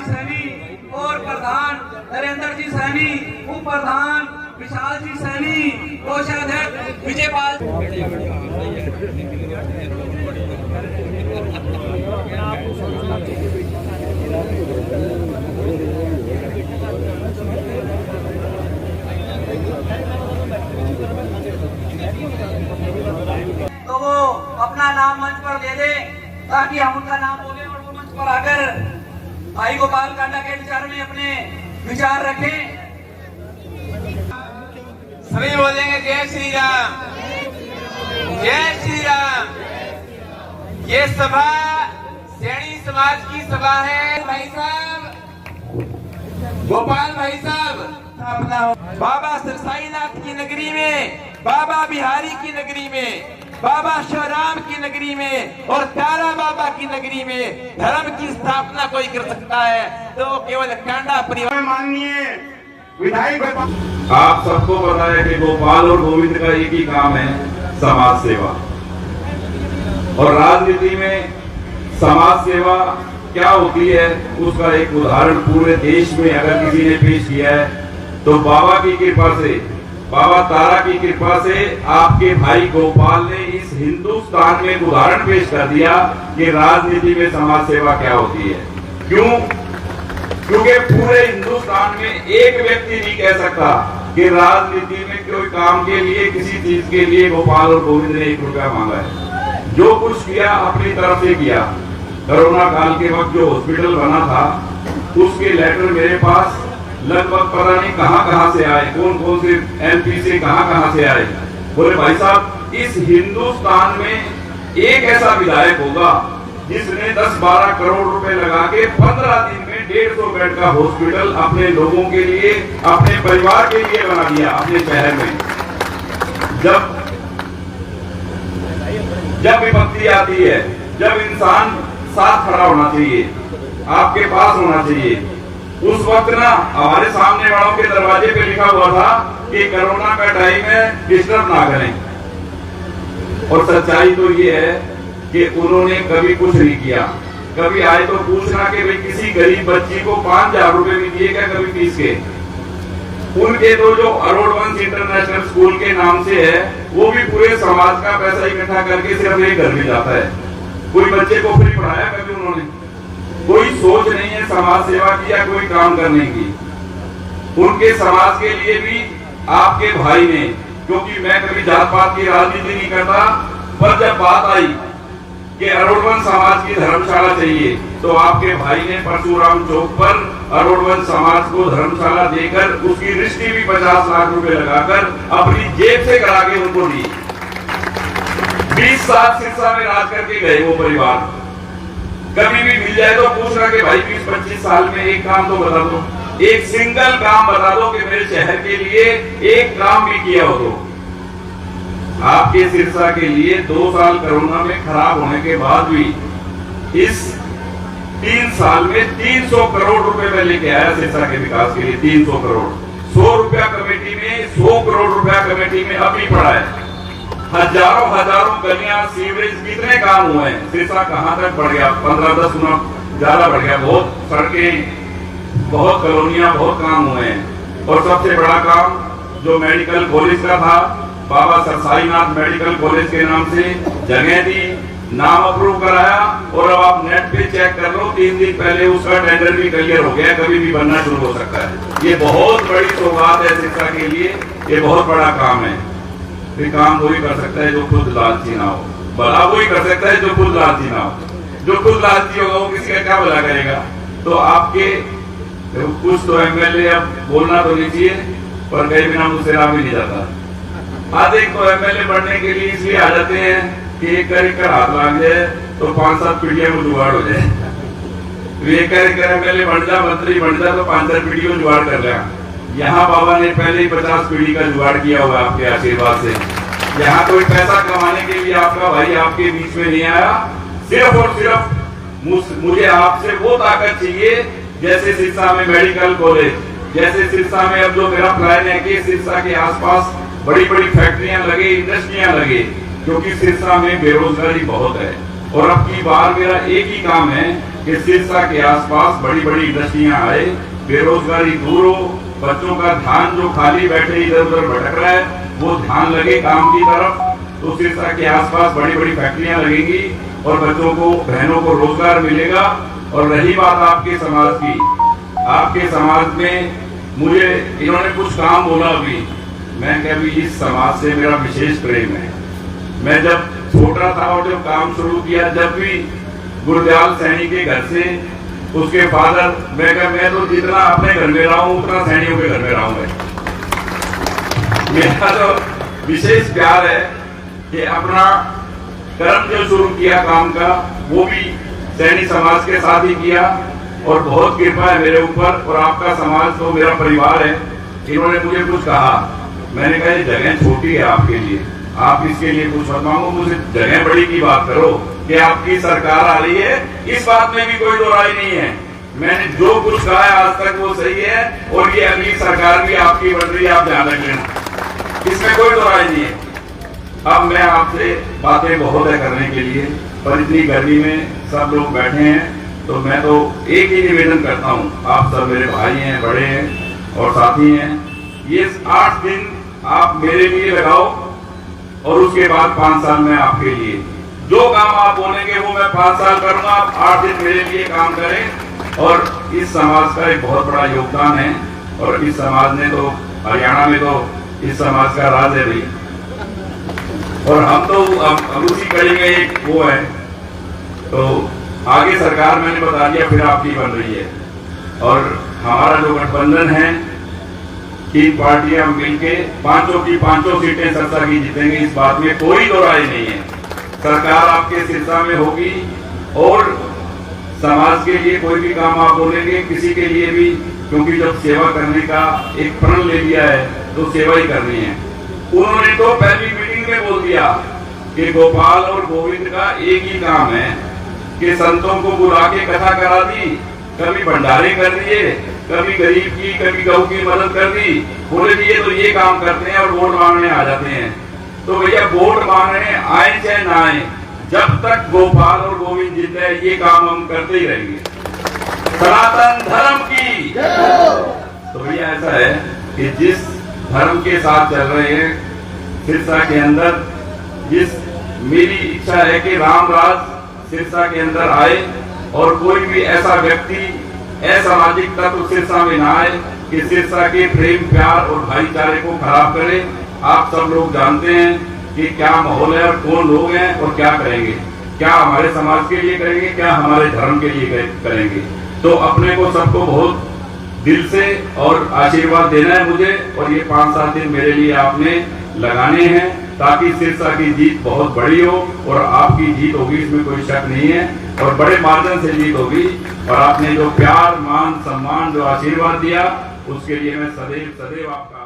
सैनी और प्रधान नरेंद्र जी सैनी, उप प्रधान विशाल जी सैनी, कोषाध्यक्ष विजयपाल। तो वो अपना नाम मंच पर दे दे ताकि हम उनका नाम बोले और वो मंच पर आकर भाई गोपाल कांडा के विचार में अपने विचार रखें। सभी बोलेंगे जय श्री राम, जय श्री राम। ये सभा सैनी समाज की सभा है। भाई साहब, गोपाल भाई साहब, बाबा सरसाईनाथ की नगरी में, बाबा बिहारी की नगरी में, बाबा शिवराम की नगरी में और तारा बाबा की नगरी में धर्म की स्थापना कोई कर सकता है तो केवल कांडा परिवार। माननीय विधायक, आप सबको पता है कि गोपाल और गोविंद का एक ही काम है, समाज सेवा। और राजनीति में समाज सेवा क्या होती है उसका एक उदाहरण पूरे देश में अगर किसी ने पेश किया है तो बाबा की कृपा से, बाबा तारा की कृपा से आपके भाई गोपाल ने इस हिंदुस्तान में एक उदाहरण पेश कर दिया कि राजनीति में समाज सेवा क्या होती है। क्यों? क्योंकि पूरे हिंदुस्तान में एक व्यक्ति नहीं कह सकता कि राजनीति में कोई काम के लिए, किसी चीज के लिए गोपाल और गोविंद ने 1 रुपया मांगा है। जो कुछ किया अपनी तरफ से किया। कोरोना काल के वक्त जो हॉस्पिटल बना था उसके लेटर मेरे पास लगभग पता नहीं कहां से आए, कौन कौन से एमपी से कहां से आए। बोले भाई साहब, इस हिंदुस्तान में एक ऐसा विधायक होगा जिसने 10-12 करोड़ रुपए लगा के 15 दिन में 150 बेड का हॉस्पिटल अपने लोगों के लिए, अपने परिवार के लिए बना दिया अपने शहर में। जब विपत्ति आती है, जब इंसान साथ खड़ा होना चाहिए, आपके पास होना चाहिए। उस वक्त ना हमारे सामने वालों के दरवाजे पे लिखा हुआ था कि कोरोना का टाइम है, डिस्टर्ब ना करें। और सच्चाई तो ये है कि उन्होंने कभी कुछ नहीं किया। कभी आए तो पूछना कि भाई किसी गरीब बच्ची को 5000 रुपए भी दिए क्या कभी फीस के? उनके तो जो अरोड़वंश इंटरनेशनल स्कूल के नाम से है वो भी पूरे समाज का पैसा इकट्ठा करके सिर्फ एक घर में जाता है। कोई बच्चे को फ्री पढ़ाया कभी उन्होंने? कोई सोच नहीं है समाज सेवा की या कोई काम करने की। उनके समाज के लिए भी आपके भाई ने, क्योंकि मैं कभी जात पात की राजनीति नहीं करता, पर जब बात आई कि अरोड़वंश समाज की धर्मशाला चाहिए तो आपके भाई ने परशुराम चौक पर अरोड़वंश समाज को धर्मशाला देकर उसकी रजिस्ट्री भी 50 लाख रुपए लगाकर अपनी जेब से करा के उनको दी। 20 साल सिरसा में राज करके गए वो परिवार। कभी भी मिल जाए तो पूछना कि भाई 20-25 साल में एक काम तो बता दो, एक सिंगल काम बता दो कि मेरे शहर के लिए एक काम भी किया हो। तो आपके सिरसा के लिए 2 साल कोरोना में खराब होने के बाद भी इस 3 साल में 300 करोड़ रुपए में लेके आया सिरसा के विकास के लिए। 300 करोड़, 100 रुपया कमेटी में, 100 करोड़ रुपया कमेटी में अभी पड़ा है। हजारों गलियां, सीवरेज, कितने काम हुए हैं। सिरसा कहां तक बढ़ गया? 15-10 गुना ज्यादा बढ़ गया। बहुत सड़कें, बहुत कॉलोनियां, बहुत काम हुए हैं। और सबसे बड़ा काम जो मेडिकल कॉलेज का था, बाबा सरसाईनाथ मेडिकल कॉलेज के नाम से जगह दी, नाम अप्रूव कराया और अब आप नेट पे चेक कर लो, 3 दिन पहले उसका टेंडर भी क्लियर हो गया, कभी भी बनना शुरू हो सकता है। ये बहुत बड़ी सौगात है सिरसा के लिए, ये बहुत बड़ा काम है। ये काम वही कर सकता है जो खुद लालची ना हो, भला वही कर सकता है जो खुद लालची ना हो। जो खुद लालची होगा वो किसी का क्या भला करेगा? तो आपके कुछ तो एमएलए, अब बोलना तो नहीं चाहिए पर कई बिना मुझसे राह भी नहीं जाता। आज एक तो एमएलए बढ़ने के लिए इसलिए आ जाते हैं कि एक कर हाथ लाग जाए तो 5-7 पीढ़ियों में जुगाड़ हो जाए। एक कर एमएलए बन जा, मंत्री बन जा तो 5-7 पीढ़ियों में जुगाड़ कर लिया। यहाँ बाबा ने पहले ही 50 पीढ़ी का जुगाड़ किया हुआ आपके आशीर्वाद से। यहाँ कोई पैसा कमाने के लिए आपका भाई आपके बीच में नहीं आया। सिर्फ और सिर्फ मुझे आपसे वो ताकत चाहिए जैसे सिरसा में मेडिकल कॉलेज, जैसे सिरसा में अब जो मेरा प्लान है कि सिरसा के आसपास बड़ी बड़ी फैक्ट्रियां लगे, इंडस्ट्रियां लगे, क्योंकि सिरसा में बेरोजगारी बहुत है। और अब की बार मेरा एक ही काम है कि सिरसा के आसपास बड़ी बड़ी इंडस्ट्रियां आए, बेरोजगारी दूर हो, बच्चों का ध्यान जो खाली बैठे इधर उधर भटक रहा है वो ध्यान लगे काम की तरफ। तो सिरसा के आसपास बड़ी बड़ी फैक्ट्रियां लगेंगी और बच्चों को, बहनों को रोजगार मिलेगा। और रही बात आपके समाज की, आपके समाज में मुझे इन्होंने कुछ काम बोला अभी, मैं क्या भी इस समाज से मेरा विशेष प्रेम है। मैं जब छोटा था और जब काम शुरू किया, जब भी गुरदयाल सैनी के घर से उसके फादर, मैं तो जितना अपने घर में रहा हूं उतना सैनियों के घर में रहा हूं। मेरा तो विशेष प्यार है कि अपना कर्म जो शुरू किया काम का वो भी सैनी समाज के साथ ही किया और बहुत कृपा है मेरे ऊपर। और आपका समाज तो मेरा परिवार है। इन्होंने मुझे कुछ कहा, मैंने कहा ये जगह छोटी है आपके लिए, आप इसके लिए कुछ मत मांगो, मुझे जगह बड़ी की बात करो कि आपकी सरकार आ रही है, इस बात में भी कोई दो राय नहीं है। मैंने जो कुछ कहा है आज तक वो सही है और ये अगली सरकार भी आपकी बन रही है, आप ध्यान रख लेना, इसमें कोई दो राय नहीं है। अब मैं आपसे बातें बहुत है करने के लिए, पर इतनी गर्मी में सब लोग बैठे हैं तो मैं तो एक ही निवेदन करता हूँ, आप सब मेरे भाई हैं, बड़े हैं और साथी हैं, ये 8 दिन आप मेरे लिए लगाओ और उसके बाद 5 साल में आपके लिए। जो काम आप बोलेंगे वो मैं 5 साल करूंगा, आप 8 दिन मेरे लिए काम करें। और इस समाज का एक बहुत बड़ा योगदान है और इस समाज ने तो, हरियाणा में तो इस समाज का राज है भाई। और हम तो अब उसी कड़ी में एक वो है, तो आगे सरकार मैंने बता दिया फिर आपकी बन रही है। और हमारा जो गठबंधन है, 3 पार्टियां मिलके 5 की 5 सीटें सिरसा की जीतेंगे, इस बात में कोई दो राय नहीं है। सरकार आपके सिरसा में होगी और समाज के लिए कोई भी काम आप बोलेंगे, किसी के लिए भी, क्योंकि जब सेवा करने का एक प्रण ले लिया है तो सेवा ही करनी है। उन्होंने तो पहली मीटिंग में बोल दिया कि गोपाल और गोविंद का एक ही काम है कि संतों को बुला के कथा करा दी, कभी भंडारे कर दिए, कभी गरीब की, कभी गऊ की मदद कर दी। बोले जी ये तो ये काम करते हैं और वोट मांगने आ जाते हैं। तो भैया वोट मांगने आए चाहे ना आए, जब तक गोपाल और गोविंद जीते हैं ये काम हम करते ही रहेंगे, सनातन धर्म की। तो भैया ऐसा है कि जिस धर्म के साथ चल रहे हैं सिरसा के अंदर, जिस मेरी इच्छा है कि राम राज सिरसा के अंदर आए और कोई भी ऐसा व्यक्ति, असामाजिक तत्व सिरसा में ना आए कि सिरसा के प्रेम, प्यार और भाईचारे को खराब करे। आप सब लोग जानते हैं कि क्या माहौल है और कौन लोग हैं और क्या करेंगे, क्या हमारे समाज के लिए करेंगे, क्या हमारे धर्म के लिए करेंगे। तो अपने को सबको बहुत दिल से और आशीर्वाद देना है मुझे, और ये 5-7 दिन मेरे लिए आपने लगाने हैं ताकि सिरसा की जीत बहुत बड़ी हो और आपकी जीत होगी, इसमें कोई शक नहीं है, और बड़े मार्जिन से जीत होगी। और आपने जो प्यार, मान, सम्मान, जो आशीर्वाद दिया उसके लिए मैं सदैव सदैव आपका